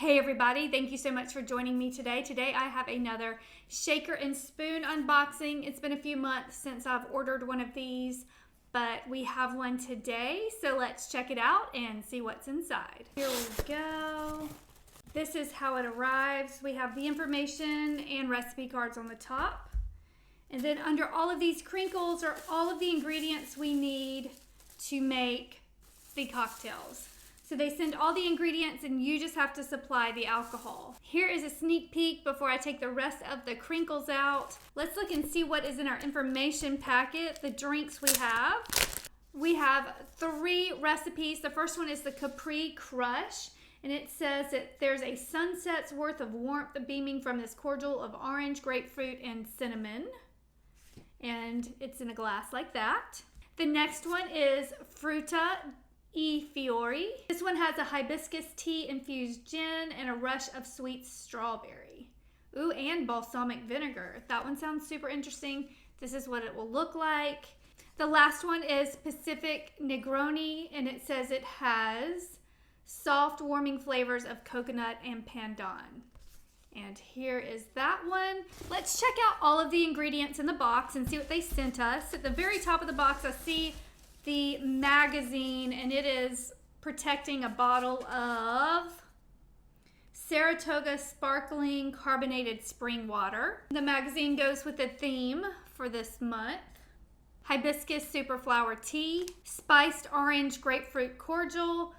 Hey everybody, thank you so much for joining me today. Today I have another shaker and spoon unboxing. It's been a few months since I've ordered one of these, but we have one today, so let's check it out and see what's inside. Here we go. This is how it arrives. We have the information and recipe cards on the top. And then under all of these crinkles are all of the ingredients we need to make the cocktails. So they send all the ingredients and you just have to supply the alcohol. Here is a sneak peek before I take the rest of the crinkles out. Let's look and see what is in our information packet, the drinks we have. We have 3 recipes. The first one is the Capri Crush, and it says that there's a sunset's worth of warmth beaming from this cordial of orange, grapefruit, and cinnamon. And it's in a glass like that. The next one is Frutta Fiori. This one has a hibiscus tea infused gin and a rush of sweet strawberry. Ooh, and balsamic vinegar. That one sounds super interesting. This is what it will look like. The last one is Pacific Negroni, and it says it has soft warming flavors of coconut and pandan. And here is that one. Let's check out all of the ingredients in the box and see what they sent us. At the very top of the box, I see the magazine, and it is protecting a bottle of Saratoga sparkling carbonated spring water. The magazine goes with the theme for this month: hibiscus superflower tea, spiced orange grapefruit cordial,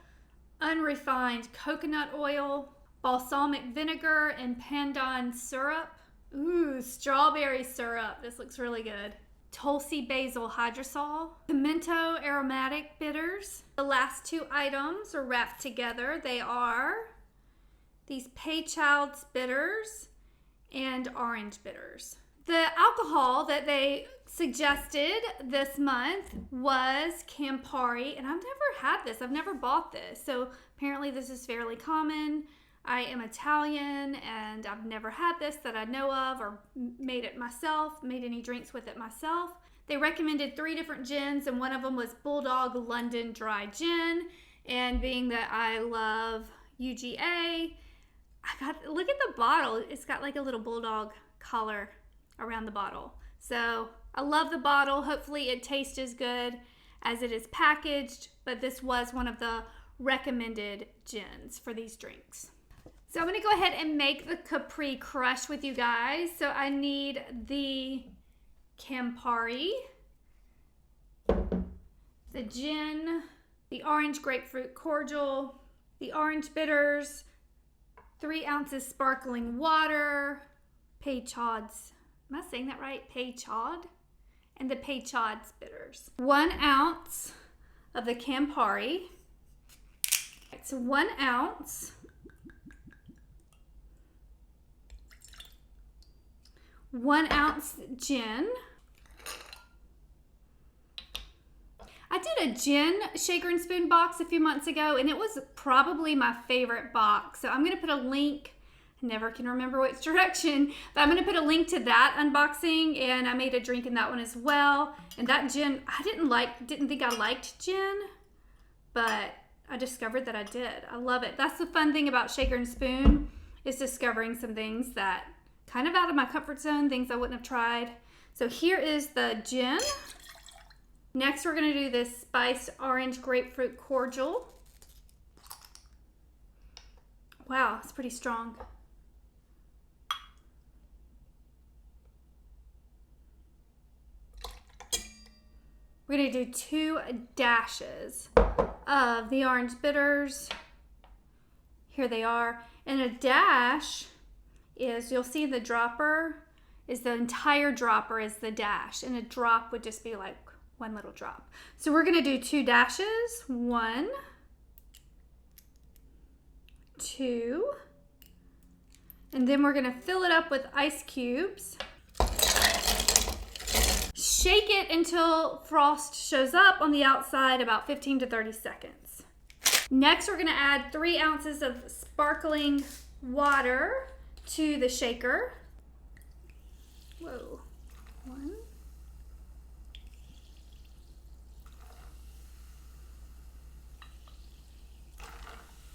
unrefined coconut oil, balsamic vinegar, and pandan syrup. Ooh, strawberry syrup. This looks really good. Tulsi basil hydrosol, pimento aromatic bitters. The last 2 items are wrapped together. They are these Paychild's bitters and orange bitters. The alcohol that they suggested this month was Campari, and I've never had this. I've never bought this, so apparently this is fairly common. I am Italian and I've never had this that I know of, or made it myself, made any drinks with it myself. They recommended 3 different gins, and one of them was Bulldog London Dry Gin. And being that I love UGA, look at the bottle. It's got like a little bulldog collar around the bottle. So I love the bottle. Hopefully it tastes as good as it is packaged, but this was one of the recommended gins for these drinks. So I'm going to go ahead and make the Capri Crush with you guys. So I need the Campari, the gin, the orange grapefruit cordial, the orange bitters, 3 ounces sparkling water, Paychild's, am I saying that right? Paychild, and the Paychild's bitters. 1 ounce of the Campari. So 1 ounce. 1 ounce gin. I did a gin shaker and spoon box a few months ago, and it was probably my favorite box. So I'm going to put a link. I never can remember which direction, but I'm going to put a link to that unboxing, and I made a drink in that one as well. And that gin, I didn't think I liked gin, but I discovered that I did. I love it. That's the fun thing about shaker and spoon, is discovering some things that kind of out of my comfort zone, things I wouldn't have tried. So here is the gin. Next, we're going to do this spiced orange grapefruit cordial. Wow, it's pretty strong. We're going to do 2 dashes of the orange bitters. Here they are. And a dash is, you'll see the dropper is the entire dropper is the dash, and a drop would just be like 1 little drop. So we're going to do 2 dashes. 1, 2, and then we're going to fill it up with ice cubes. Shake it until frost shows up on the outside, about 15 to 30 seconds. Next, we're going to add 3 ounces of sparkling water to the shaker. Whoa. 1.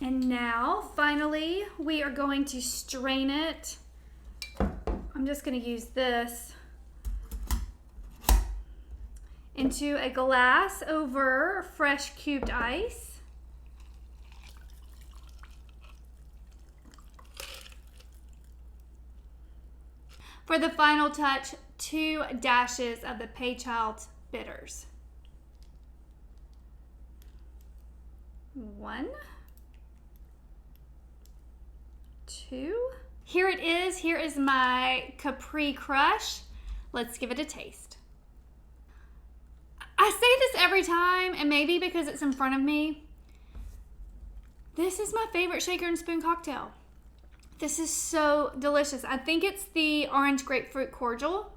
And now, finally, we are going to strain it. I'm just going to use this into a glass over fresh cubed ice. For the final touch, 2 dashes of the Paychild bitters. 1, 2. Here it is. Here is my Capri Crush. Let's give it a taste. I say this every time, and maybe because it's in front of me, this is my favorite shaker and spoon cocktail. This is so delicious. I think it's the orange grapefruit cordial,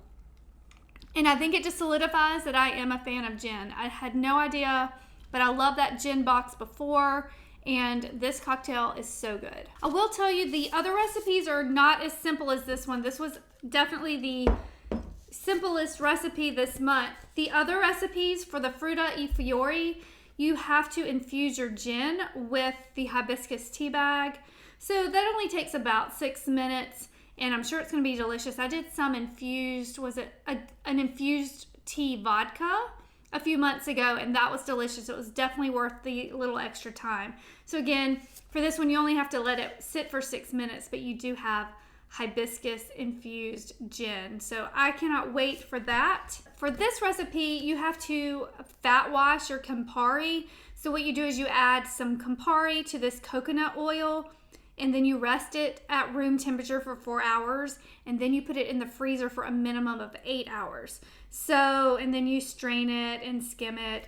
and I think it just solidifies that I am a fan of gin. I had no idea, but I love that gin box before, and this cocktail is so good. I will tell you, the other recipes are not as simple as this one. This was definitely the simplest recipe this month. The other recipes for the Frutta e Fiori, you have to infuse your gin with the hibiscus tea bag. So that only takes about 6 minutes, and I'm sure it's going to be delicious. I did some infused, was it an infused tea vodka a few months ago, and that was delicious. It was definitely worth the little extra time. So again, for this one, you only have to let it sit for 6 minutes, but you do have hibiscus infused gin. So I cannot wait for that. For this recipe, you have to fat wash your Campari. So what you do is you add some Campari to this coconut oil, and then you rest it at room temperature for 4 hours, and then you put it in the freezer for a minimum of 8 hours. So, and then you strain it and skim it.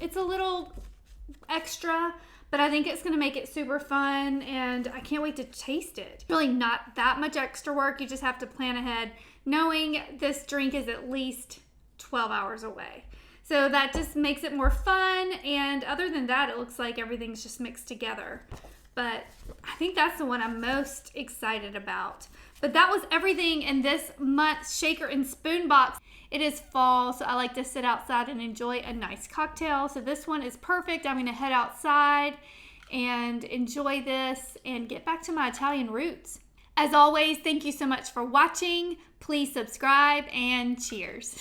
It's a little extra, but I think it's gonna make it super fun, and I can't wait to taste it. Really not that much extra work. You just have to plan ahead, knowing this drink is at least 12 hours away. So that just makes it more fun, and other than that, it looks like everything's just mixed together. But I think that's the one I'm most excited about. But that was everything in this month's shaker and spoon box. It is fall, so I like to sit outside and enjoy a nice cocktail. So this one is perfect. I'm gonna head outside and enjoy this and get back to my Italian roots. As always, thank you so much for watching. Please subscribe, and cheers.